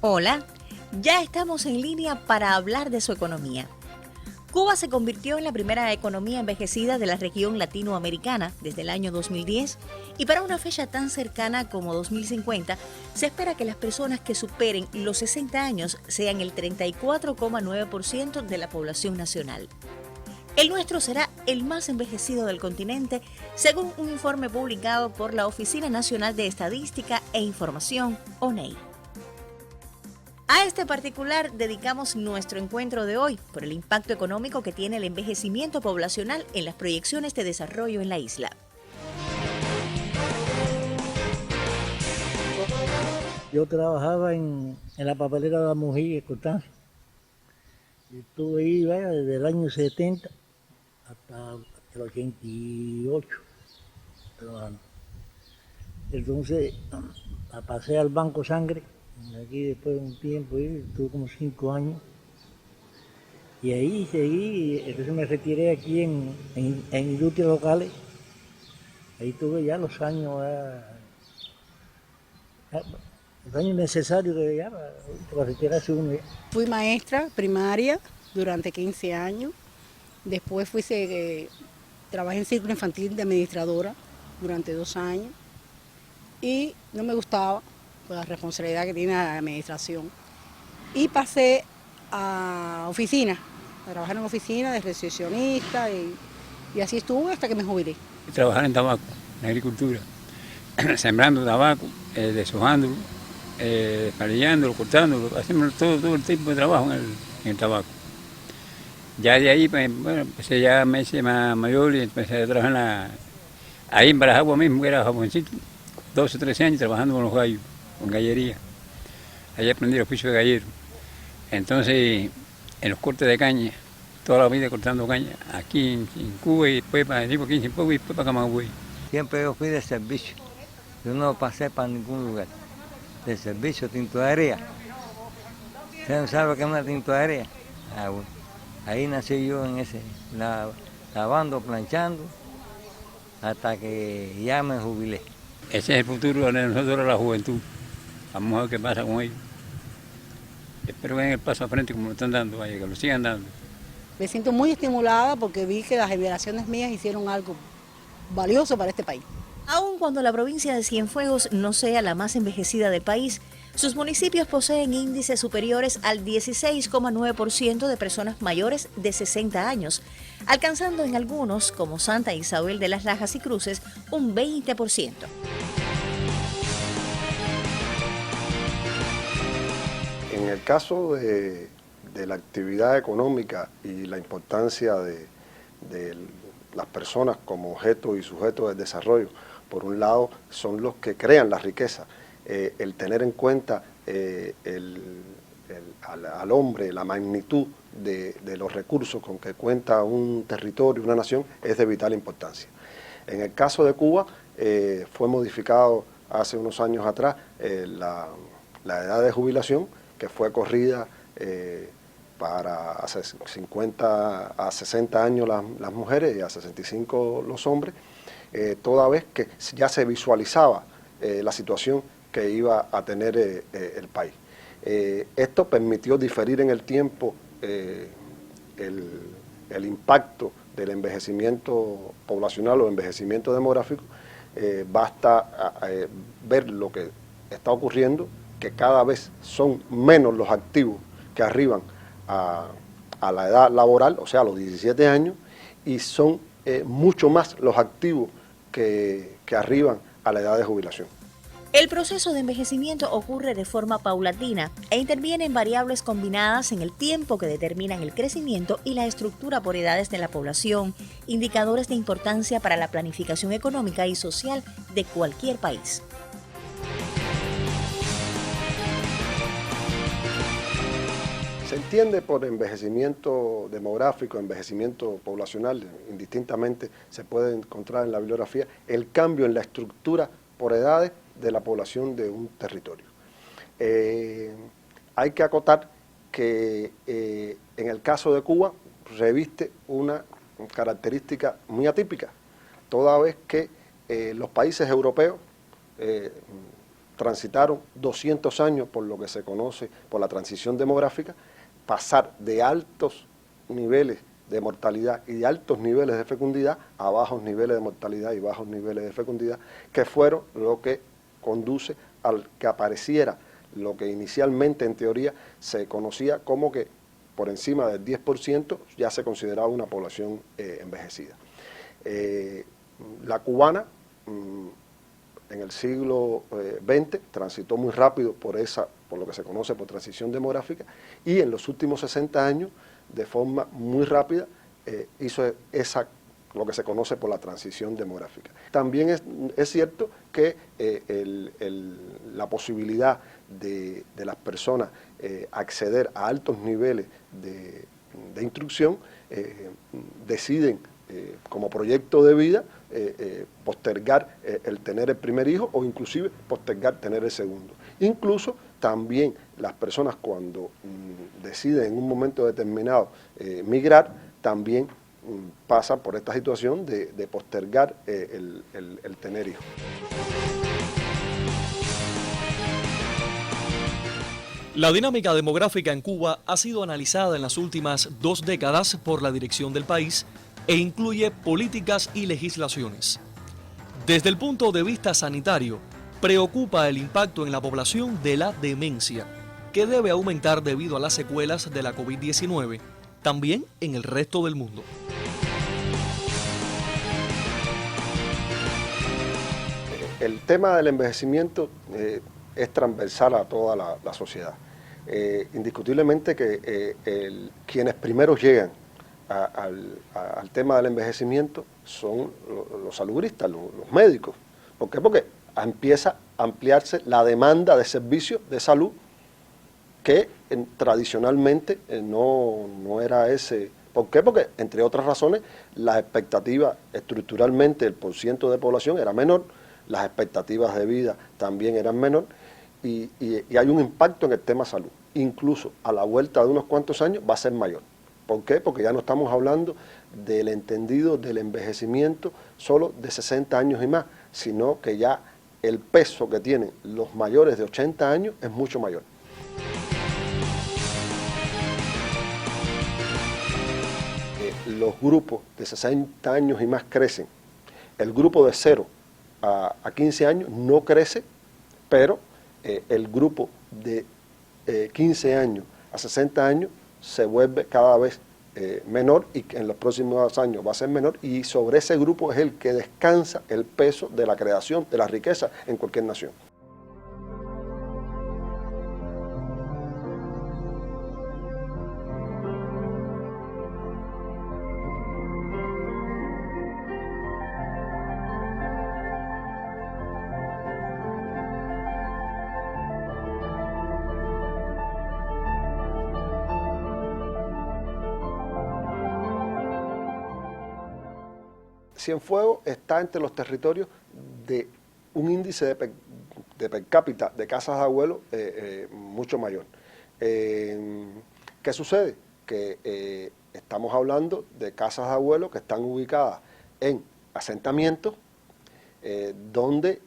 Hola, ya estamos en línea para hablar de su economía. Cuba se convirtió en la primera economía envejecida de la región latinoamericana desde el año 2010 y para una fecha tan cercana como 2050 se espera que las personas que superen los 60 años sean el 34,9% de la población nacional. El nuestro será el más envejecido del continente, según un informe publicado por la Oficina Nacional de Estadística e Información, ONEI. A este particular dedicamos nuestro encuentro de hoy por el impacto económico que tiene el envejecimiento poblacional en las proyecciones de desarrollo en la isla. Yo trabajaba en la papelera de la Mujía, Constanza. Estuve ahí desde el año 70 hasta el 88 trabajando. Entonces pasé al Banco Sangre. Aquí después de un tiempo, estuve como 5 años. Y ahí seguí, entonces me retiré aquí en industrias locales. Ahí tuve ya los años necesarios para retirarse uno ya. Fui maestra primaria durante 15 años. Después trabajé en círculo infantil de administradora durante 2 años. Y no me gustaba por la responsabilidad que tiene la administración. Y pasé a oficina, a trabajar en oficina de recepcionista y así estuve hasta que me jubilé. Trabajar en tabaco, en agricultura, sembrando tabaco, deshojándolo, esparellándolo, cortándolo, haciendo todo el tipo de trabajo en el tabaco. Ya de ahí, bueno, empecé ya me hice más mayor y empecé a trabajar ahí en Barajagua mismo, que era jaboncito, 12 o 13 años trabajando con los gallos, con gallería. Allí aprendí el oficio de gallero. Entonces, en los cortes de caña, toda la vida cortando caña, aquí en Cuba y después para aquí en Puebla y después para Camagüey. Siempre yo fui de servicio, yo no pasé para ningún lugar. De servicio, tintorería. ¿Usted no sabe lo que es una tintorería? Bueno. Ahí nací yo en lavando, planchando, hasta que ya me jubilé. Ese es el futuro de nosotros, la juventud. Vamos a ver qué pasa con ellos. Espero que den el paso al frente como lo están dando, que lo sigan dando. Me siento muy estimulada porque vi que las generaciones mías hicieron algo valioso para este país. Aun cuando la provincia de Cienfuegos no sea la más envejecida del país, sus municipios poseen índices superiores al 16,9% de personas mayores de 60 años, alcanzando en algunos, como Santa Isabel de las Lajas y Cruces, un 20%. En el caso de la actividad económica y la importancia de las personas como objeto y sujeto del desarrollo, por un lado son los que crean la riqueza. El tener en cuenta al hombre, la magnitud de los recursos con que cuenta un territorio, una nación, es de vital importancia. En el caso de Cuba, fue modificado hace unos años atrás la edad de jubilación, que fue corrida para hace 50 a 60 años las mujeres y a 65 los hombres, toda vez que ya se visualizaba la situación que iba a tener el país. Esto permitió diferir en el tiempo el impacto del envejecimiento poblacional o envejecimiento demográfico. Basta ver lo que está ocurriendo, que cada vez son menos los activos que arriban a la edad laboral, o sea, a los 17 años, y son mucho más los activos que arriban a la edad de jubilación. El proceso de envejecimiento ocurre de forma paulatina e intervienen variables combinadas en el tiempo que determinan el crecimiento y la estructura por edades de la población, indicadores de importancia para la planificación económica y social de cualquier país. Se entiende por envejecimiento demográfico, envejecimiento poblacional, indistintamente se puede encontrar en la bibliografía el cambio en la estructura por edades de la población de un territorio. Hay que acotar que en el caso de Cuba reviste una característica muy atípica, toda vez que los países europeos transitaron 200 años por lo que se conoce por la transición demográfica, pasar de altos niveles de mortalidad y de altos niveles de fecundidad a bajos niveles de mortalidad y bajos niveles de fecundidad, que fueron lo que conduce al que apareciera lo que inicialmente en teoría se conocía como que por encima del 10% ya se consideraba una población envejecida. La cubana en el siglo XX transitó muy rápido por lo que se conoce por transición demográfica, y en los últimos 60 años de forma muy rápida hizo lo que se conoce por la transición demográfica. También es cierto que la posibilidad de las personas acceder a altos niveles de instrucción deciden como proyecto de vida postergar el tener el primer hijo, o inclusive postergar tener el segundo. Incluso también las personas cuando deciden en un momento determinado migrar, también pasan por esta situación de postergar el tener hijos. La dinámica demográfica en Cuba ha sido analizada en las últimas 2 décadas por la dirección del país e incluye políticas y legislaciones. Desde el punto de vista sanitario, preocupa el impacto en la población de la demencia, que debe aumentar debido a las secuelas de la COVID-19, también en el resto del mundo. El tema del envejecimiento es transversal a toda la sociedad. Indiscutiblemente que quienes primero llegan al tema del envejecimiento son los salubristas, los médicos. ¿Por qué? Porque empieza a ampliarse la demanda de servicios de salud que tradicionalmente no era ese. ¿Por qué? Porque, entre otras razones, las expectativas estructuralmente, el porciento de población era menor, las expectativas de vida también eran menor, y hay un impacto en el tema salud. Incluso a la vuelta de unos cuantos años va a ser mayor. ¿Por qué? Porque ya no estamos hablando del entendido del envejecimiento solo de 60 años y más, sino que ya el peso que tienen los mayores de 80 años es mucho mayor. Los grupos de 60 años y más crecen. El grupo de 0 a 15 años no crece, pero el grupo de 15 años a 60 años se vuelve cada vez menor, y en los próximos años va a ser menor, y sobre ese grupo es el que descansa el peso de la creación de la riqueza en cualquier nación. Cienfuegos está entre los territorios de un índice de per cápita de casas de abuelo mucho mayor. ¿Qué sucede? Que estamos hablando de casas de abuelo que están ubicadas en asentamientos donde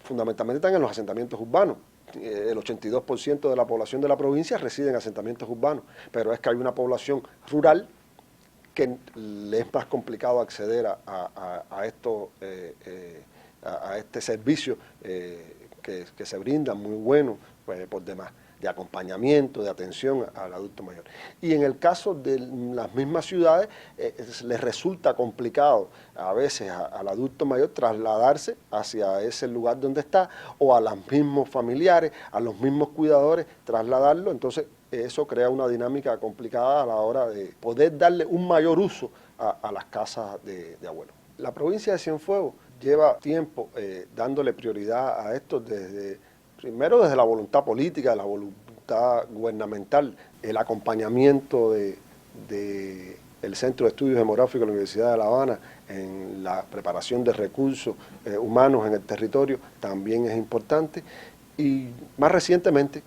fundamentalmente están en los asentamientos urbanos. El 82% de la población de la provincia reside en asentamientos urbanos, pero es que hay una población rural que le es más complicado acceder a este servicio que se brinda, muy bueno, pues, por demás, de acompañamiento, de atención al adulto mayor. Y en el caso de las mismas ciudades, les resulta complicado a veces al adulto mayor trasladarse hacia ese lugar donde está, o a los mismos familiares, a los mismos cuidadores, trasladarlo. Entonces, eso crea una dinámica complicada a la hora de poder darle un mayor uso a las casas de abuelos. La provincia de Cienfuegos lleva tiempo dándole prioridad a esto, primero desde la voluntad política, la voluntad voluntad gubernamental, el acompañamiento del Centro de Estudios Demográficos de la Universidad de La Habana en la preparación de recursos humanos en el territorio también es importante. Y más recientemente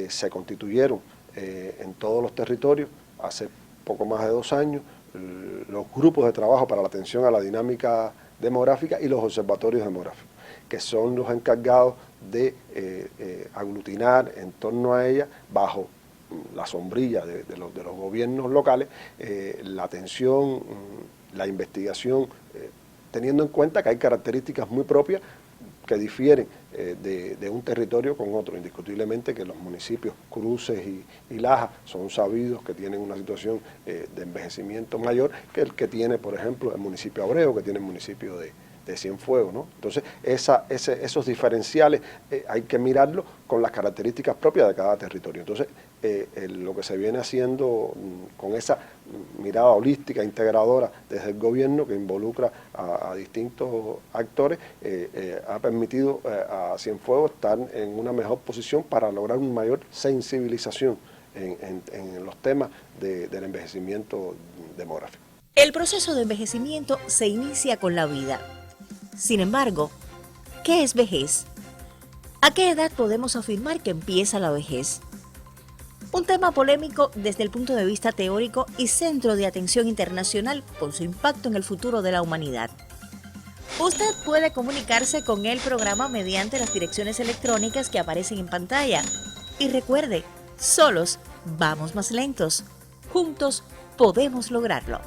se constituyeron en todos los territorios, hace poco más de 2 años, los grupos de trabajo para la atención a la dinámica demográfica y los observatorios demográficos, que son los encargados de aglutinar en torno a ella, bajo la sombrilla de los gobiernos locales, la atención, la investigación, teniendo en cuenta que hay características muy propias que difieren de un territorio con otro. Indiscutiblemente que los municipios Cruces y Laja son sabidos que tienen una situación de envejecimiento mayor que el que tiene, por ejemplo, el municipio Abreu, que tiene el municipio de Cienfuegos, ¿no? Entonces, esos diferenciales hay que mirarlos con las características propias de cada territorio. Entonces, lo que se viene haciendo con esa mirada holística, integradora desde el gobierno, que involucra a distintos actores, ha permitido a Cienfuegos estar en una mejor posición para lograr una mayor sensibilización en los temas del envejecimiento demográfico. El proceso de envejecimiento se inicia con la vida. Sin embargo, ¿qué es vejez? ¿A qué edad podemos afirmar que empieza la vejez? Un tema polémico desde el punto de vista teórico y centro de atención internacional por su impacto en el futuro de la humanidad. Usted puede comunicarse con el programa mediante las direcciones electrónicas que aparecen en pantalla. Y recuerde, solos vamos más lentos. Juntos podemos lograrlo.